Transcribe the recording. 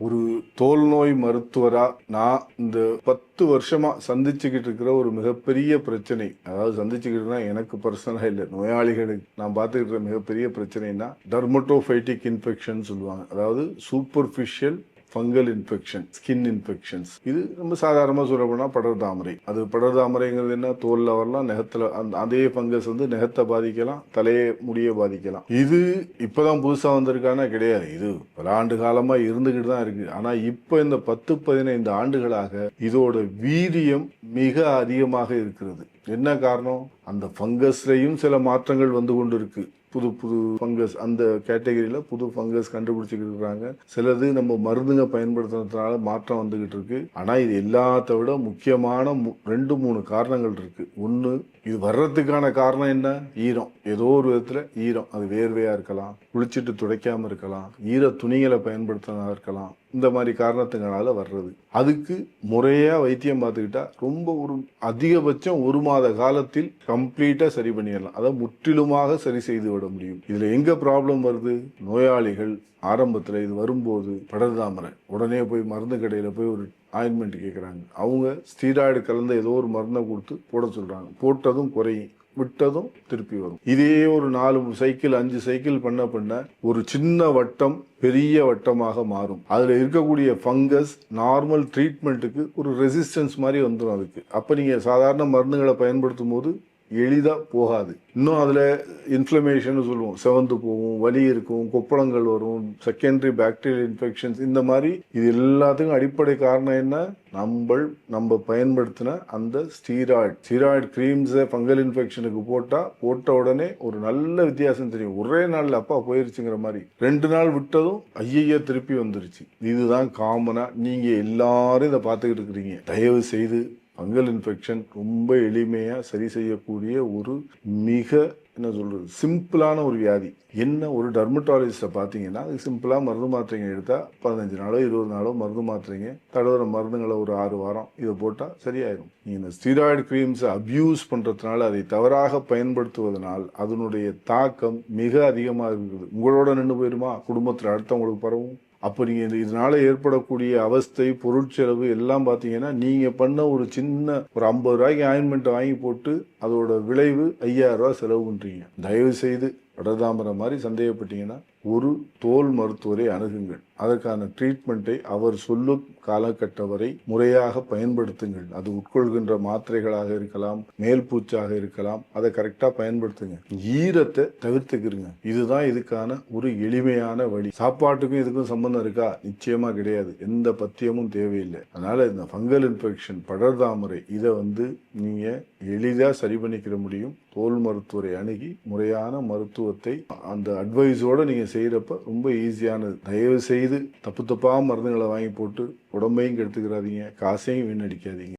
ஒரு தோல் நோய் மருத்துவரா நான் இந்த 10 வருஷமா சந்திச்சுக்கிட்டு இருக்கிற ஒரு மிகப்பெரிய பிரச்சனை, அதாவது சந்திச்சுக்கிட்டுனா எனக்கு பர்சனலா இல்லை, நோயாளிகளுக்கு நான் பார்த்துக்கிட்டு இருக்கிற மிகப்பெரிய பிரச்சனைனா டெர்மட்டோஃபைட்டிக் இன்ஃபெக்ஷன் சொல்லுவாங்க. அதாவது superficial fungal infection, skin infections. இது ரொம்ப சாதாரணமாக சொல்ல போனால் படர்தாமரை. அது படர்தாமரைங்கிறது என்ன, தோலில் வரலாம், நெகத்தில் அதே ஃபங்கஸ் வந்து நெகத்தை பாதிக்கலாம், தலையை முடிய பாதிக்கலாம். இது இப்போதான் புதுசாக வந்திருக்கானா கிடையாது, இது பல ஆண்டு காலமாக இருந்துக்கிட்டு தான் இருக்கு. ஆனால் இப்போ இந்த 10-15 ஆண்டுகளாக இதோட வீரியம் மிக அதிகமாக இருக்கிறது. என்ன காரணம்? அந்த ஃபங்கஸ்லையும் சில மாற்றங்கள் வந்து கொண்டு இருக்கு. புது புது ஃபங்கஸ், அந்த கேட்டகரியில புது ஃபங்கஸ் கண்டுபிடிச்சிக்கிட்டு இருக்காங்க. சிலது நம்ம மருந்துங்க பயன்படுத்துறதுனால மாற்றம் வந்துகிட்டு இருக்கு. ஆனா இது எல்லாத்த விட முக்கியமான 2-3 காரணங்கள் இருக்கு. ஒண்ணு, இது வர்றதுக்கான காரணம் என்ன? ஈரம். ஏதோ ஒரு விதத்துல ஈரம். அது வேர்வையா இருக்கலாம், குளிச்சுட்டு துடைக்காம இருக்கலாம், ஈர துணிகளை பயன்படுத்தினா இருக்கலாம். இந்த மாதிரி காரணத்துங்களால வர்றது. அதுக்கு முறையா வைத்தியம் பார்த்துக்கிட்டா ரொம்ப ஒரு அதிகபட்சம் 1 மாத காலத்தில் கம்ப்ளீட்டா சரி பண்ணிடலாம். அதை முற்றிலுமாக சரி செய்து விட முடியும். இதுல எங்க ப்ராப்ளம் வருது? நோயாளிகள் ஆரம்பத்துல இது வரும்போது படர்தாமரை, உடனே போய் மருந்து கடையில போய் ஒரு ஆயின்மெண்ட் கேட்குறாங்க. அவங்க ஸ்டீராய்டு கலந்த ஏதோ ஒரு மருந்தை கொடுத்து போட சொல்றாங்க. போட்டதும் குறையும், விட்டதும் திருப்பி வரும். இதே ஒரு 4 சைக்கிள் 5 சைக்கிள் பண்ண ஒரு சின்ன வட்டம் பெரிய வட்டமாக மாறும். அதுல இருக்கக்கூடிய ஃபங்கஸ் நார்மல் ட்ரீட்மெண்ட்டுக்கு ஒரு ரெசிஸ்டன்ஸ் மாதிரி வந்துடும் அதுக்கு. அப்ப நீங்க சாதாரண மருந்துகளை பயன்படுத்தும் போது எளிதா போகாது. இன்னும் அதுல இன்ஃப்ளமேஷன் சொல்லுவோம், செவந்து போகும், வலி இருக்கும், கொப்பளங்கள் வரும், செகண்டரி பாக்டீரியல் இன்ஃபெக்ஷன்ஸ். இந்த மாதிரி இது எல்லாத்துக்கும் அடிப்படை காரணம் என்ன? நம்ம பயன்படுத்தின அந்த ஸ்டீராய்டு கிரீம்ஸை ஃபங்கல் இன்ஃபெக்ஷனுக்கு போட்ட உடனே ஒரு நல்ல வித்தியாசம் தெரியும். ஒரே நாள்ல அப்பா போயிருச்சுங்கிற மாதிரி. 2 நாள் விட்டதும் ஐய திருப்பி வந்துருச்சு. இதுதான் காமனா நீங்க எல்லாரும் இதை பார்த்துக்கிட்டு இருக்கிறீங்க. தயவு செய்து ஃபங்கல் இன்ஃபெக்ஷன் ரொம்ப எளிமையாக சரி செய்யக்கூடிய ஒரு மிக என்ன சொல்றது சிம்பிளான ஒரு வியாதி. என்ன, ஒரு டெர்மட்டாலஜிஸ்ட்டை பார்த்தீங்கன்னா அது சிம்பிளாக மருந்து மாத்திரைங்க எடுத்தால் 15 நாளோ 20 நாளோ மருந்து மாத்திரைங்க, தடவுற மருந்துங்களை ஒரு 6 வாரம் இதை போட்டால் சரியாயிடும். நீங்கள் இந்த ஸ்டீராய்டு கிரீம்ஸை அப்யூஸ் பண்ணுறதுனால, அதை தவறாக பயன்படுத்துவதனால் அதனுடைய தாக்கம் மிக அதிகமாக இருக்குது. உங்களோட நின்று போயிடுமா, குடும்பத்தில் அடுத்தவங்களுக்கு பரவும். அப்போ நீங்கள் இதனால ஏற்படக்கூடிய அவஸ்தை, பொருட்செலவு எல்லாம் பார்த்தீங்கன்னா நீங்கள் பண்ண ஒரு சின்ன ஒரு 50 ரூபாய்க்கு ஆயின்மெண்ட் வாங்கி போட்டு அதோட விளைவு 5000 ரூபாய் செலவு பண்ணுறீங்க. தயவு செய்து படர்தாமரை மாதிரி சந்தேகப்பட்டீங்கன்னா ஒரு தோல் மருத்துவரை அணுகுங்கள். அதற்கான ட்ரீட்மெண்ட்டை அவர் சொல்லும் காலகட்டம் வரை முறையாக பயன்படுத்துங்கள். அது உட்கொள்கின்ற மாத்திரைகளாக இருக்கலாம், மேல் பூச்சாக இருக்கலாம், அதை கரெக்டாக பயன்படுத்துங்க. ஈரத்தை தவிர்த்துக்கிறங்க. இதுதான் இதுக்கான ஒரு எளிமையான வழி. சாப்பாட்டுக்கும் இதுக்கும் சம்பந்தம் இருக்கா? நிச்சயமா கிடையாது. எந்த பத்தியமும் தேவையில்லை. அதனால இந்த ஃபங்கல் இன்ஃபெக்ஷன், படர்தாமரை, இதை நீங்க எளிதாக சரி பண்ணிக்கிற முடியும். தோல் மருத்துவரை அணுகி முறையான மருத்துவத்தை அந்த அட்வைஸோட நீங்க செய்யறப்ப ரொம்ப ஈஸியானது. தயவு செய்து தப்பா மருந்துகளை வாங்கி போட்டு உடம்பையும் கெடுத்துக்கிறாதீங்க, காசையும் வீணடிக்காதீங்க.